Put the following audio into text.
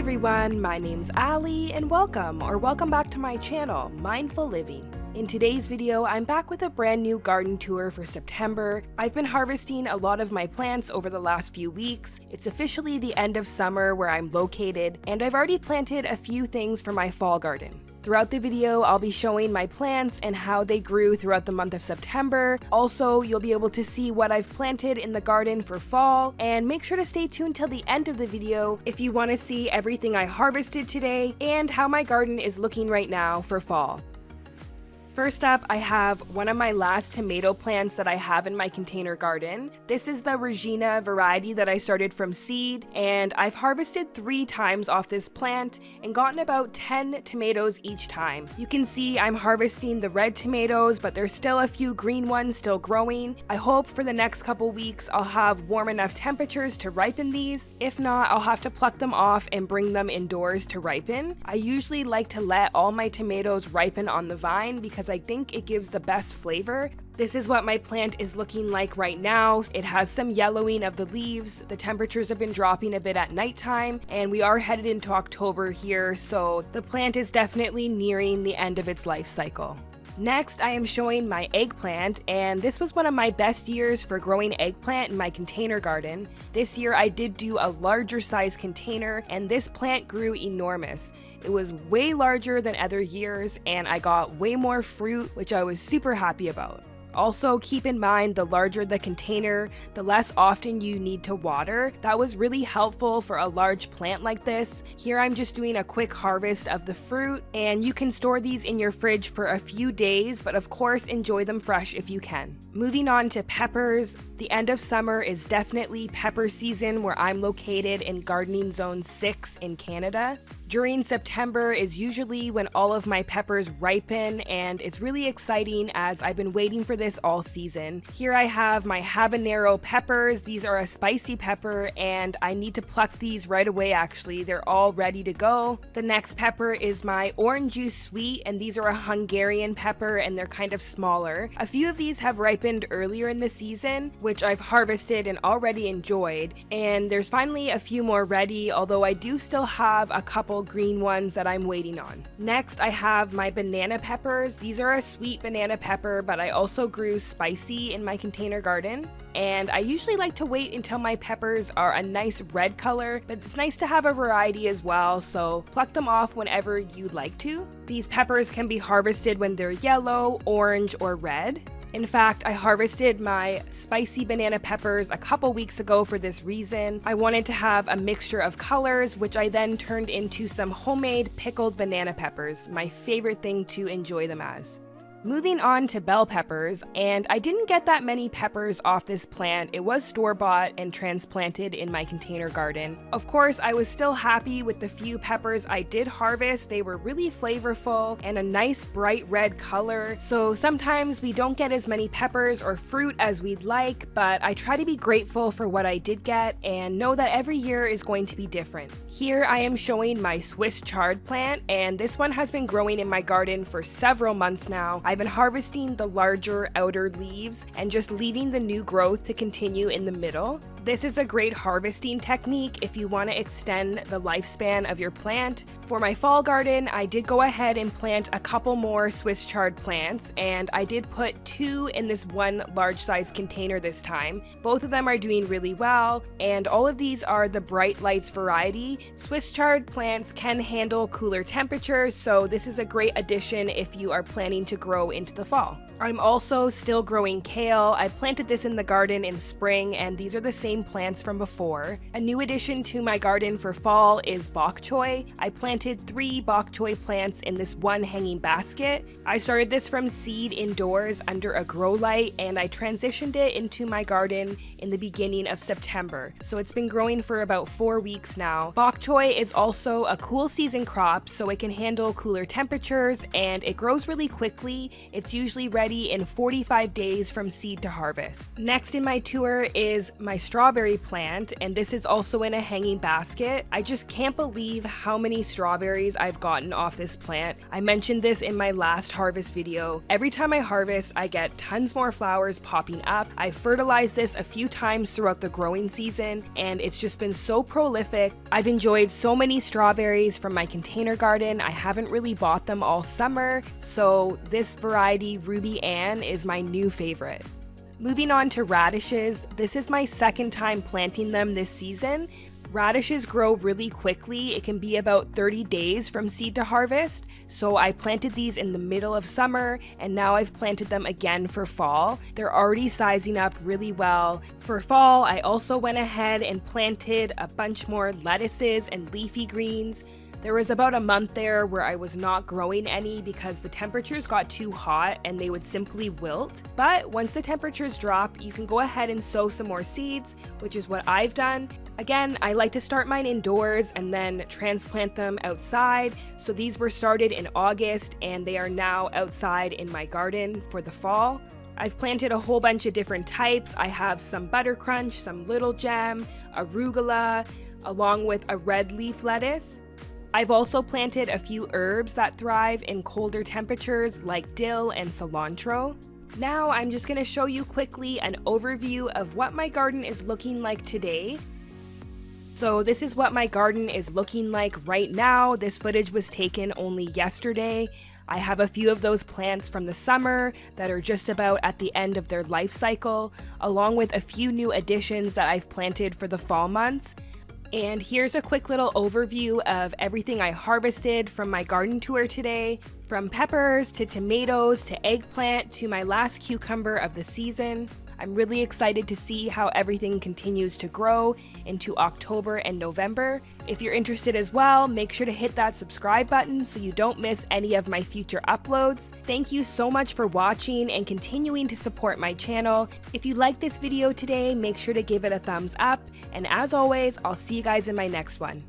everyone, my name's Ali and welcome back to my channel, Mindful Living. In today's video, I'm back with a brand new garden tour for September. I've been harvesting a lot of my plants over the last few weeks. It's officially the end of summer where I'm located, and I've already planted a few things for my fall garden. Throughout the video, I'll be showing my plants and how they grew throughout the month of September. Also, you'll be able to see what I've planted in the garden for fall, and make sure to stay tuned till the end of the video if you want to see everything I harvested today and how my garden is looking right now for fall. First up, I have one of my last tomato plants that I have in my container garden. This is the Regina variety that I started from seed, and I've harvested 3 times off this plant and gotten about 10 tomatoes each time. You can see I'm harvesting the red tomatoes, but there's still a few green ones still growing. I hope for the next couple weeks I'll have warm enough temperatures to ripen these. If not, I'll have to pluck them off and bring them indoors to ripen. I usually like to let all my tomatoes ripen on the vine because I think it gives the best flavor. This is what my plant is looking like right now. It has some yellowing of the leaves. The temperatures have been dropping a bit at nighttime, and we are headed into October here, so the plant is definitely nearing the end of its life cycle. Next, I am showing my eggplant, and this was one of my best years for growing eggplant in my container garden. This year I did do a larger size container, and this plant grew enormous. It was way larger than other years, and I got way more fruit, which I was super happy about. Also, keep in mind, the larger the container, the less often you need to water. That was really helpful for a large plant like this. Here I'm just doing a quick harvest of the fruit, and you can store these in your fridge for a few days, but of course enjoy them fresh if you can. Moving on to peppers, the end of summer is definitely pepper season where I'm located in gardening zone 6 in Canada. During September is usually when all of my peppers ripen, and it's really exciting as I've been waiting for this all season. Here I have my habanero peppers. These are a spicy pepper, and I need to pluck these right away actually. They're all ready to go. The next pepper is my orange juice sweet, and these are a Hungarian pepper, and they're kind of smaller. A few of these have ripened earlier in the season, which I've harvested and already enjoyed, and there's finally a few more ready, although I do still have a couple green ones that I'm waiting on. Next, I have my banana peppers. These are a sweet banana pepper, but I also grew spicy in my container garden. And I usually like to wait until my peppers are a nice red color, but it's nice to have a variety as well, so pluck them off whenever you'd like to. These peppers can be harvested when they're yellow, orange, or red. In fact, I harvested my spicy banana peppers a couple weeks ago for this reason. I wanted to have a mixture of colors, which I then turned into some homemade pickled banana peppers, my favorite thing to enjoy them as. Moving on to bell peppers, and I didn't get that many peppers off this plant. It was store-bought and transplanted in my container garden. Of course, I was still happy with the few peppers I did harvest. They were really flavorful and a nice bright red color. So sometimes we don't get as many peppers or fruit as we'd like, but I try to be grateful for what I did get and know that every year is going to be different. Here I am showing my Swiss chard plant, and this one has been growing in my garden for several months now. I've been harvesting the larger outer leaves and just leaving the new growth to continue in the middle. This is a great harvesting technique if you want to extend the lifespan of your plant. For my fall garden, I did go ahead and plant a couple more Swiss chard plants, and I did put 2 in this one large size container this time. Both of them are doing really well, and all of these are the bright lights variety. Swiss chard plants can handle cooler temperatures, so this is a great addition if you are planning to grow into the fall. I'm also still growing kale. I planted this in the garden in spring, and these are the same plants from before. A new addition to my garden for fall is bok choy. I planted 3 bok choy plants in this one hanging basket. I started this from seed indoors under a grow light, and I transitioned it into my garden in the beginning of September. So it's been growing for about 4 weeks now. Bok choy is also a cool season crop, so it can handle cooler temperatures, and it grows really quickly. It's usually ready in 45 days from seed to harvest. Next in my tour is my straw strawberry plant, and this is also in a hanging basket. I just can't believe how many strawberries I've gotten off this plant. I mentioned this in my last harvest video. Every time I harvest, I get tons more flowers popping up. I fertilized this a few times throughout the growing season, and it's just been so prolific. I've enjoyed so many strawberries from my container garden. I haven't really bought them all summer, so this variety, Ruby Ann, is my new favorite. Moving on to radishes, this is my second time planting them this season. Radishes grow really quickly. It can be about 30 days from seed to harvest. So I planted these in the middle of summer, and now I've planted them again for fall. They're already sizing up really well. For fall, I also went ahead and planted a bunch more lettuces and leafy greens. There was about a month there where I was not growing any because the temperatures got too hot and they would simply wilt. But once the temperatures drop, you can go ahead and sow some more seeds, which is what I've done. Again, I like to start mine indoors and then transplant them outside. So these were started in August and they are now outside in my garden for the fall. I've planted a whole bunch of different types. I have some butter crunch, some little gem, arugula, along with a red leaf lettuce. I've also planted a few herbs that thrive in colder temperatures like dill and cilantro. Now I'm just going to show you quickly an overview of what my garden is looking like today. So this is what my garden is looking like right now. This footage was taken only yesterday. I have a few of those plants from the summer that are just about at the end of their life cycle, along with a few new additions that I've planted for the fall months. And here's a quick little overview of everything I harvested from my garden tour today, from peppers to tomatoes to eggplant to my last cucumber of the season. I'm really excited to see how everything continues to grow into October and November. If you're interested as well, make sure to hit that subscribe button so you don't miss any of my future uploads. Thank you so much for watching and continuing to support my channel. If you liked this video today, make sure to give it a thumbs up. And as always, I'll see you guys in my next one.